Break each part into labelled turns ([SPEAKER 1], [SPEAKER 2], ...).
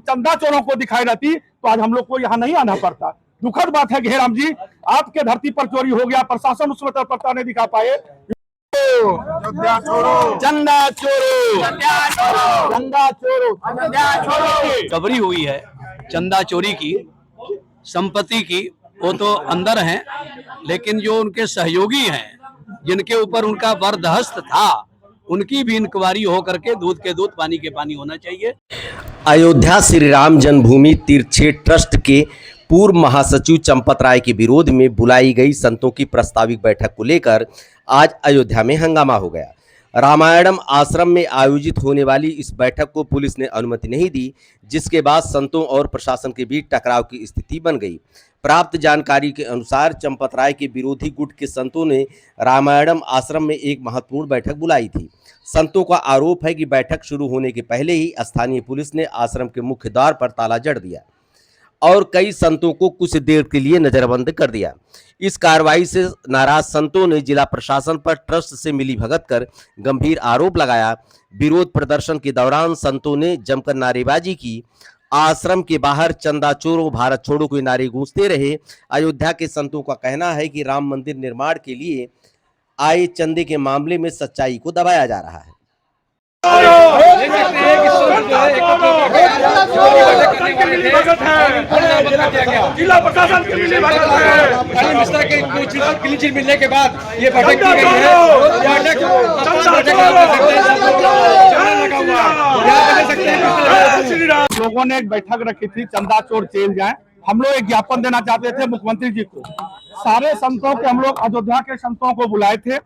[SPEAKER 1] चंदा चोरों को दिखाई रहती तो आज हम लोग को यहाँ नहीं आना पड़ता। दुखद बात है घेराम जी, आपके धरती पर चोरी हो गया, प्रशासन उसमें तत्परता नहीं दिखा पाए। चंदा चोरो, चंदा चोरो,
[SPEAKER 2] कबरी हुई है चंदा चोरी की, संपत्ति की, वो तो अंदर हैं, लेकिन जो उनके सहयोगी हैं, जिनके ऊपर उनका बर्दहस्त था, उनकी भी इंक्वायरी हो करके दूध के दूध पानी के पानी होना चाहिए।
[SPEAKER 3] अयोध्या श्री राम जन्मभूमि तीर्थ क्षेत्र ट्रस्ट के पूर्व महासचिव चंपत राय के विरोध में बुलाई गई संतों की प्रस्तावित बैठक को लेकर आज अयोध्या में हंगामा हो गया। रामायणम आश्रम में आयोजित होने वाली इस बैठक को पुलिस ने अनुमति नहीं दी, जिसके बाद संतों और प्रशासन के बीच टकराव की स्थिति बन गई। प्राप्त जानकारी के अनुसार चंपत राय के विरोधी गुट के संतों ने रामायणम आश्रम में एक महत्वपूर्ण बैठक बुलाई थी। संतों का आरोप है कि बैठक शुरू होने के पहले ही स्थानीय पुलिस ने आश्रम के मुख्य द्वार पर ताला जड़ दिया और कई संतों को कुछ देर के लिए नजरबंद कर दिया। इस कार्रवाई से नाराज संतों ने जिला प्रशासन पर ट्रस्ट से मिलीभगत कर गंभीर आरोप लगाया। विरोध प्रदर्शन के दौरान संतों ने जमकर नारेबाजी की। आश्रम के बाहर चंदा चोरो भारत छोड़ो के नारे गूंजते रहे। अयोध्या के संतों का कहना है कि राम मंदिर निर्माण के लिए आए चंदे के मामले में सच्चाई को दबाया जा रहा है।
[SPEAKER 1] जिला प्रशासन के
[SPEAKER 4] मिलने के बाद ये बैठक की गई है।
[SPEAKER 1] लोगों ने एक बैठक रखी थी, चंदा चोर जेल जाए। हम लोग एक ज्ञापन देना चाहते थे मुख्यमंत्री जी को। सारे संतों के, हम लोग अयोध्या के संतों को बुलाए थे,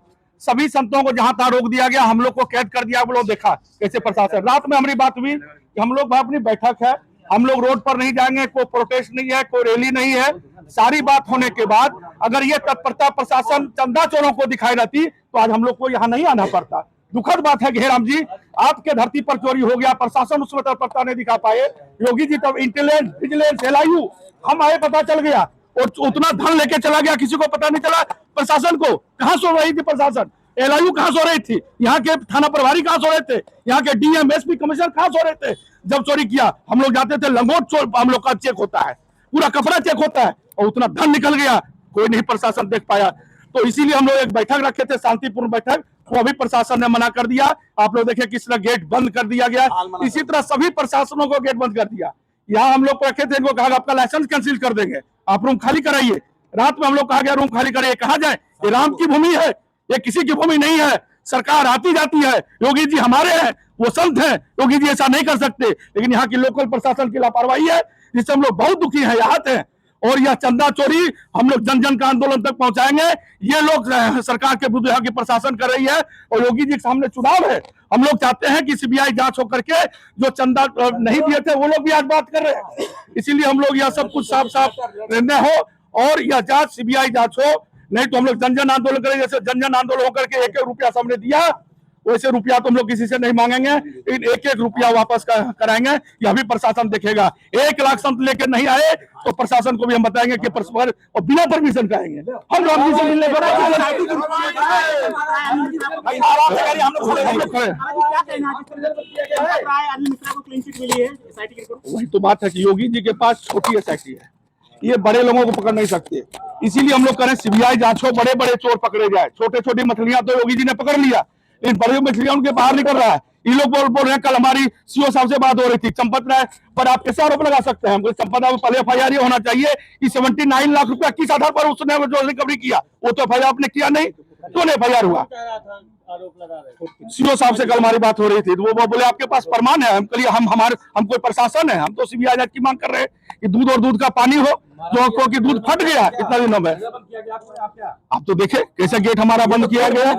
[SPEAKER 1] सभी संतों को जहां तहां रोक दिया गया, हम लोग को कैद कर दिया। वो लोग देखा कैसे प्रशासन। रात में हमारी बात हुई कि हम लोग अपनी बैठक है, हम लोग रोड पर नहीं जाएंगे, कोई प्रोटेस्ट नहीं है, कोई रैली नहीं है। सारी बात होने के बाद अगर ये तत्परता प्रशासन चंदा चोरों को दिखाई रहती तो आज हम लोग को यहाँ नहीं आना पड़ता। दुखद बात है घेराम जी, आपके धरती पर चोरी हो गया, प्रशासन उसमें तत्परता नहीं दिखा पाए। योगी जी तब इंटेलिजेंस, विजिलेंस, LIU हम आए, पता चल गया और उतना धन लेके चला गया, किसी को पता नहीं चला। प्रशासन को कहाँ सो रही थी, प्रशासन LIU कहाँ सो रही थी, यहाँ के थाना प्रभारी कहाँ सो रहे थे, यहाँ के DM, SP कमिश्नर कहाँ सो रहे थे। जब चोरी किया हम लोग जाते थे, लंगोट चोर हम लोग का चेक होता है, पूरा कपड़ा चेक होता है, और उतना धन निकल गया, कोई नहीं प्रशासन देख पाया। तो इसीलिए हम लोग एक बैठक रखे थे, शांतिपूर्ण बैठक, वो अभी प्रशासन ने मना कर दिया। आप लोग देखिए किस तरह गेट बंद कर दिया गया। इसी तरह सभी प्रशासनों को गेट बंद कर दिया। यहाँ हम लोग को रखे थे, इनको कहा आपका लाइसेंस कैंसिल कर देंगे, आप रूम खाली कराइए। रात में हम लोग कहा गया रूम खाली कराइए। कहा जाए, ये राम की भूमि है, ये किसी की भूमि नहीं है। सरकार आती जाती है, योगी जी हमारे हैं, वो संत हैं, योगी जी ऐसा नहीं कर सकते। लेकिन यहाँ की लोकल प्रशासन की लापरवाही है, जिससे हम लोग बहुत दुखी हैं, आहत हैं। और यह चंदा चोरी हम लोग जन जन का आंदोलन तक पहुंचाएंगे। ये लोग सरकार के विरुद्ध यहाँ की प्रशासन कर रही है, और योगी जी के सामने चुनाव है। हम लोग चाहते हैं कि CBI जांच होकर के जो चंदा नहीं दिए थे वो लोग भी आज बात कर रहे हैं। इसीलिए हम लोग यह सब कुछ साफ साफ निर्णय हो और यह जांच CBI जांच हो, नहीं तो हम लोग जन जन आंदोलन करेंगे। जैसे जन जन आंदोलन होकर के 1-1 रुपया सबने दिया, वैसे रुपया तो हम लोग किसी से नहीं मांगेंगे, लेकिन 1-1 रुपया वापस कराएंगे। यह भी प्रशासन देखेगा। 1 लाख संत लेकर नहीं आए तो प्रशासन को भी हम बताएंगे कि परस्पर और बिना परमिशन का आएंगे। हम लोग वही तो बात है कि योगी जी के पास छोटी SIT है, ये बड़े लोगों को पकड़ नहीं सकते। इसीलिए हम लोग करें CBI जांच हो, बड़े बड़े चोर पकड़े जाए। छोटे छोटी मछलियां तो योगी जी ने पकड़ लिया, लेकिन बड़ी मछलियां उनके बाहर निकल रहा है। ये लोग बोल रहे हैं, कल हमारी CO साहब से बात हो रही थी, चंपत राय पर आप कैसे आरोप लगा सकते हैं। चंपत राय पहले FIR होना चाहिए कि 79 लाख रुपया किस आधार पर उसने जो रिकवरी किया, वो तो FIR आपने किया नहीं, क्यों नहीं FIR हुआ। CO साहब से कल हमारी बात हो रही थी, तो वो बोले आपके पास प्रमाण है। हम कहिए हम कोई प्रशासन है, हम तो CBI जांच की मांग कर रहे हैं कि दूध और दूध का पानी हो, जो कि दूध फट गया इतना दिनों में। आप तो देखे कैसे गेट हमारा बंद किया गया।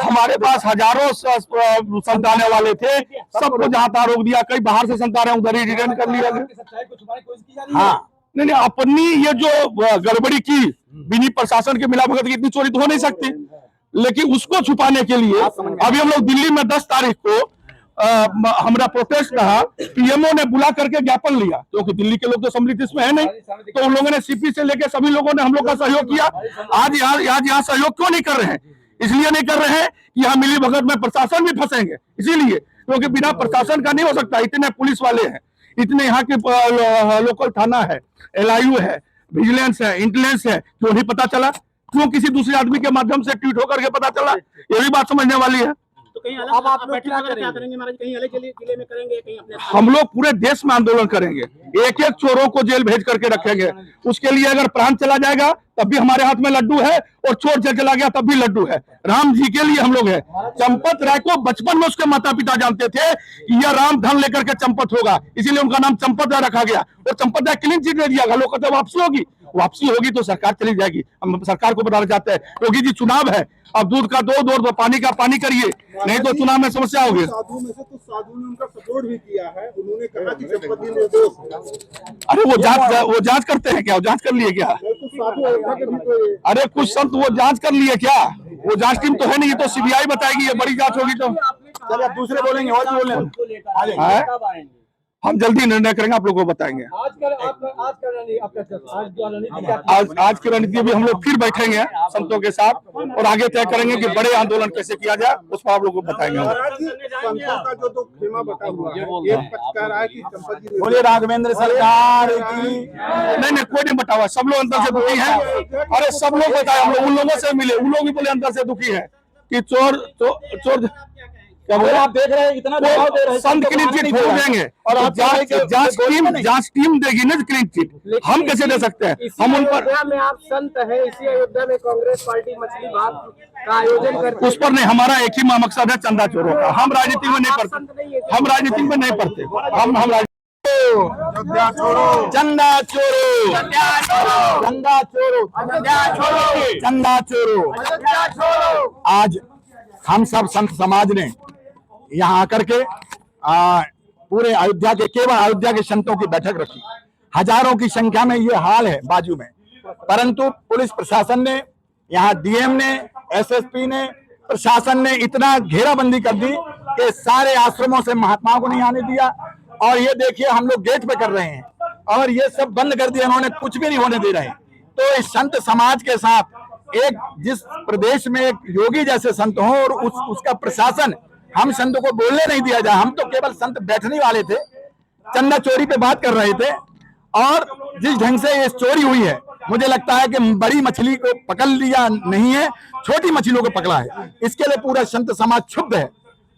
[SPEAKER 1] हमारे पास हजारों संत आने वाले थे, सबको जहां तहां रोक दिया। कई बाहर से संत आ रहे हैं, उधर ही रिटर्न कर लिया गया। हाँ, नहीं, अपनी ये जो गड़बड़ी की बिना प्रशासन के मिलाभगत की इतनी चोरी तो हो नहीं सकती। लेकिन उसको छुपाने के लिए अभी हम लोग दिल्ली में 10 तारीख को हमारा प्रोटेस्ट रहा, PMO ने बुला करके ज्ञापन लिया, क्योंकि दिल्ली के लोग तो सम्मिलित इसमें है नहीं, तो उन लोगों ने CP से लेके सभी लोगों ने हम लोग का सहयोग किया। आज यहाँ सहयोग क्यों नहीं कर रहे हैं? इसलिए नहीं कर रहे हैं कि यहाँ मिली भगत में प्रशासन भी फंसेंगे, इसीलिए। क्योंकि बिना प्रशासन का नहीं हो सकता। इतने पुलिस वाले हैं, इतने यहाँ के लोकल थाना है, LIU है, विजिलेंस है, इंटेलिजेंस है, क्यों नहीं पता चला? क्यों किसी दूसरे आदमी के माध्यम से ट्वीट होकर के पता चला? ये भी बात समझने वाली है।
[SPEAKER 5] तो कहीं अलग आप लोग क्या करेंगे महाराज? कहीं अलग जिले में करेंगे, कहीं अपने
[SPEAKER 1] हम लोग पूरे देश में आंदोलन करेंगे, एक एक चोरों को जेल भेज करके रखेंगे। उसके लिए अगर प्राण चला जाएगा तब भी हमारे हाथ में लड्डू है, और चोर जेल चला गया तब भी लड्डू है। राम जी के लिए हम लोग है। चंपत राय को बचपन में उसके माता पिता जानते थे कि यह राम धन लेकर के चंपत होगा, इसीलिए उनका नाम चंपत राय रखा गया। और चंपत राय क्लीन चिट दे दिया गया। लोग कहते हैं वापसी होगी, वापसी होगी तो सरकार चली जाएगी। हम सरकार को बताना चाहते हैं योगी जी, चुनाव है, अब दूध का दो पानी का पानी करिए, नहीं तो चुनाव में समस्या होगी।
[SPEAKER 6] साधु में से तो साधु ने उनका सपोर्ट भी किया है। उन्होंने कहा कि चंपत जी निर्दोष है।
[SPEAKER 1] अरे वो जांच करते हैं क्या? वो जांच कर लिए क्या?
[SPEAKER 6] तो साधु अयोध्या के भी तो
[SPEAKER 1] अरे कुछ संत वो जांच कर लिए क्या? वो जांच टीम तो है नहीं, ये तो CBI बताएगी। ये बड़ी जांच होगी तो
[SPEAKER 6] चलिए आप दूसरे बोलेंगे और बोलेंगे।
[SPEAKER 1] है? हम जल्दी निर्णय करेंगे, आप लोगों को बताएंगे। आज की रणनीति भी हम लोग फिर बैठेंगे संतों के साथ और आगे तय करेंगे कि बड़े आंदोलन कैसे किया जाए, उस पर आप लोगों को बताएंगे।
[SPEAKER 6] संतों का जो तो खेमा बटा हुआ है, एक पक्ष कह रहा है कि चंपत जी
[SPEAKER 1] बोलिए राघवेंद्र सरकार की। नहीं कोई नहीं बटा हुआ, सब लोग अंदर से दुखी है। अरे सब लोग बताए, हम लोग उन लोगों से मिले, उन लोग भी बोले अंदर से दुखी है कि चोर क्या बोले। आप देख रहे हैं इतना दबाव दे रहे हैं, संत क्लीन चिट हो जाएंगे और जांच टीम देगी ना क्लीन चिट, हम कैसे दे सकते हैं? हम उन पर
[SPEAKER 5] में आप संत है, इसी अयोध्या में कांग्रेस पार्टी मछली भात का आयोजन करती है।
[SPEAKER 1] उस पर नहीं, हमारा एक ही मकसद है चंदा चोरों का। हम राजनीति में नहीं पढ़ते, हम राजनीति में नहीं पढ़ते। हम चंदा चोरो, चंदा चोरो, चंदा चोरो।
[SPEAKER 6] आज हम सब संत समाज ने यहाँ आकर के पूरे अयोध्या के, केवल अयोध्या के संतों की बैठक रखी। हजारों की संख्या में ये हाल है बाजू में, परंतु पुलिस प्रशासन ने, यहाँ DM ने, SSP ने, प्रशासन ने इतना घेराबंदी कर दी कि सारे आश्रमों से महात्माओं को नहीं आने दिया। और ये देखिए हम लोग गेट पे कर रहे हैं और ये सब बंद कर दिया इन्होंने, कुछ भी नहीं होने दे रहे। तो इस संत समाज के साथ एक जिस प्रदेश में एक योगी जैसे संत हो और उसका प्रशासन, हम संतों को बोलने नहीं दिया जाए। हम तो केवल संत बैठने वाले थे, चंदा चोरी पे बात कर रहे थे। और जिस ढंग से ये चोरी हुई है, मुझे लगता है कि बड़ी मछली को पकड़ लिया नहीं है, छोटी मछलियों को पकड़ा है। इसके लिए पूरा संत समाज क्षुब्ध है,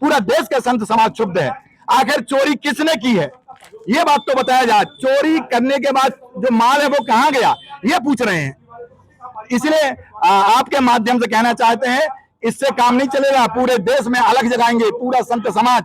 [SPEAKER 6] पूरा देश का संत समाज क्षुब्ध है। आखिर चोरी किसने की है, ये बात तो बताया जाए। चोरी करने के बाद जो माल है वो कहाँ गया, ये पूछ रहे हैं। इसलिए आपके माध्यम से कहना चाहते हैं, इससे काम नहीं चलेगा। पूरे देश में अलग जगाएंगे पूरा संत समाज,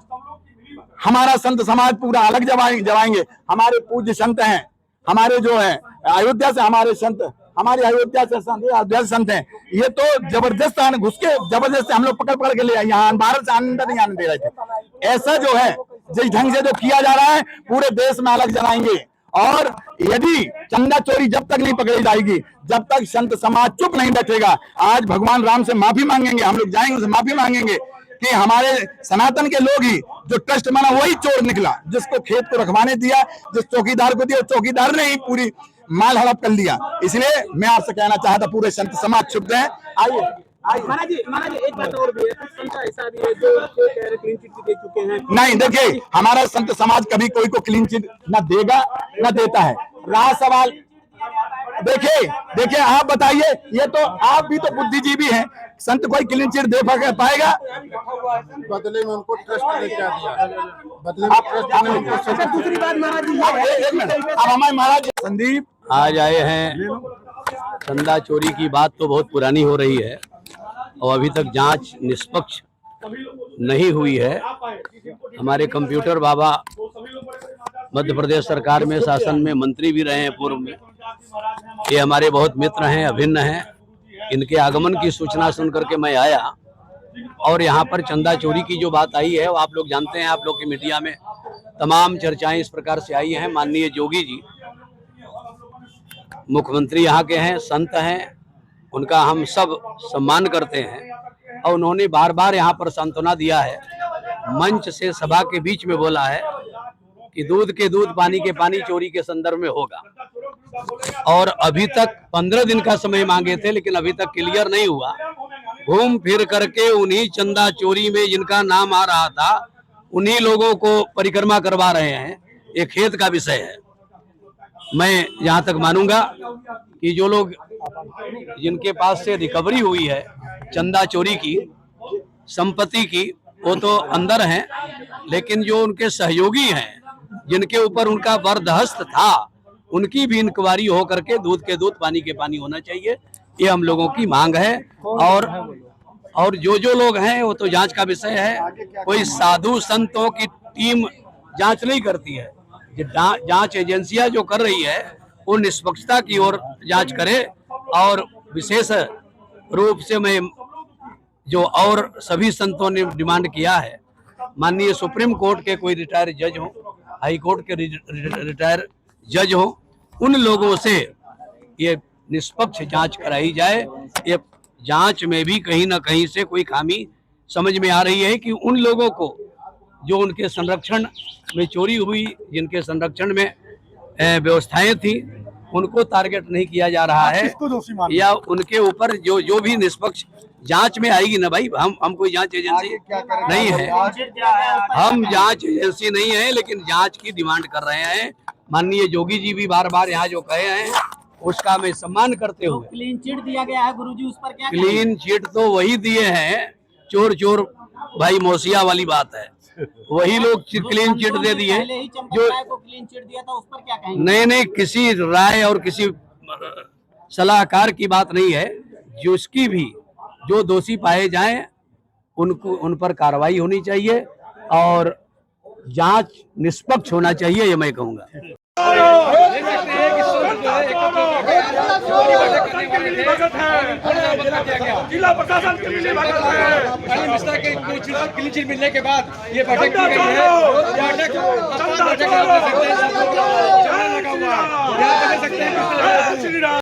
[SPEAKER 6] हमारा संत समाज पूरा अलग जगाएंगे। हमारे पूज्य संत हैं, हमारे जो है अयोध्या से हमारे संत, हमारे अयोध्या से संत हैं। ये तो जबरदस्त घुस के जबरदस्त हम लोग पकड़ के ले यहाँ भारत से अंदर नहीं आने दे रहे थे। ऐसा जो है जिस ढंग से जो किया जा रहा है, पूरे देश में अलग जलाएंगे। और यदि चंदा चोरी जब तक नहीं पकड़ी जाएगी, जब तक संत समाज चुप नहीं बैठेगा, आज भगवान राम से माफी मांगेंगे, हम लोग जाएंगे उनसे माफी मांगेंगे कि हमारे सनातन के लोग ही जो ट्रस्ट बना वही चोर निकला, जिसको खेत को रखवाने दिया, जिस चौकीदार को दिया, चौकीदार ने ही पूरी माल हड़प कर लिया। इसलिए मैं आपसे कहना चाहता, पूरे संत समाज क्षुब्ध है। आइए
[SPEAKER 5] महाराज जी एक बात और भी है, कुछ संत ऐसा भी है जो कह रहे क्लीन चिट दे चुके हैं।
[SPEAKER 6] नहीं, देखिए हमारा संत समाज कभी कोई को क्लीन चिट न देगा न देता है। रहा सवाल, देखिए आप बताइए, ये तो आप भी तो बुद्धिजीवी हैं, संत कोई क्लीन चिट दे पाएगा?
[SPEAKER 7] बदले में उनको ट्रस्ट ने क्या दिया, बदले में ट्रस्ट ने।
[SPEAKER 5] दूसरी बात महाराज जी,
[SPEAKER 6] एक मिनट, अब हमारे महाराज संदीप
[SPEAKER 2] आज आए हैं। चंदा चोरी की बात तो बहुत पुरानी हो रही है और अभी तक जांच निष्पक्ष नहीं हुई है। हमारे कंप्यूटर बाबा मध्य प्रदेश सरकार में शासन में मंत्री भी रहे हैं पूर्व में। ये हमारे बहुत मित्र हैं, अभिन्न हैं। इनके आगमन की सूचना सुन करके मैं आया और यहाँ पर चंदा चोरी की जो बात आई है वो आप लोग जानते हैं, आप लोग की मीडिया में तमाम चर्चाएं इस प्रकार से आई हैं। माननीय योगी जी मुख्यमंत्री यहाँ के हैं, संत हैं, उनका हम सब सम्मान करते हैं और उन्होंने बार बार यहाँ पर सांत्वना दिया है, मंच से सभा के बीच में बोला है कि दूध के दूध पानी के पानी चोरी के संदर्भ में होगा। और अभी तक 15 दिन का समय मांगे थे, लेकिन अभी तक क्लियर नहीं हुआ। घूम फिर करके उन्हीं चंदा चोरी में जिनका नाम आ रहा था उन्हीं लोगों को परिक्रमा करवा रहे हैं, ये खेद का विषय है। मैं जहाँ तक मानूंगा कि जो लोग जिनके पास से रिकवरी हुई है चंदा चोरी की, संपत्ति की, वो तो अंदर हैं, लेकिन जो उनके सहयोगी हैं, जिनके ऊपर उनका वरदहस्त था, उनकी भी इंक्वायरी हो करके दूध के दूध पानी के पानी होना चाहिए, ये हम लोगों की मांग है। और जो लोग हैं वो तो जांच का विषय है। कोई साधु संतों की टीम जांच नहीं करती है, जांच एजेंसियां जो कर रही है वो निष्पक्षता की ओर जांच करे। और विशेष रूप से मैं जो और सभी संतों ने डिमांड किया है, माननीय सुप्रीम कोर्ट के कोई रिटायर्ड जज हो, हाई कोर्ट के रिटायर्ड जज हो, उन लोगों से ये निष्पक्ष जांच कराई जाए। ये जांच में भी कहीं ना कहीं से कोई खामी समझ में आ रही है कि उन लोगों को जो उनके संरक्षण में चोरी हुई, जिनके संरक्षण में व्यवस्थाएं थी, उनको टारगेट नहीं किया जा रहा है, या उनके ऊपर जो भी निष्पक्ष जांच में आएगी ना भाई। हम कोई जांच एजेंसी नहीं है, हम जांच एजेंसी नहीं है, लेकिन जांच की डिमांड कर रहे हैं। माननीय योगी जी भी बार बार यहाँ जो कहे हैं उसका मैं सम्मान करते हुए,
[SPEAKER 5] क्लीन चिट दिया गया है गुरुजी, उस पर क्या
[SPEAKER 2] क्लीन चिट तो वही दिए हैं, चोर भाई मौसिया वाली बात है, वही लोग क्लीन चिट दे दिए जो
[SPEAKER 5] क्लीन चिट दिया था, उस पर क्या कहेंगे?
[SPEAKER 2] नहीं, किसी राय और किसी सलाहकार की बात नहीं है। जिसकी भी जो दोषी पाए जाएं उन पर कार्रवाई होनी चाहिए और जांच निष्पक्ष होना चाहिए, ये मैं कहूँगा।
[SPEAKER 4] जिला प्रशासन क्लीन चिट मिलने के बाद ये बैठक की गई है।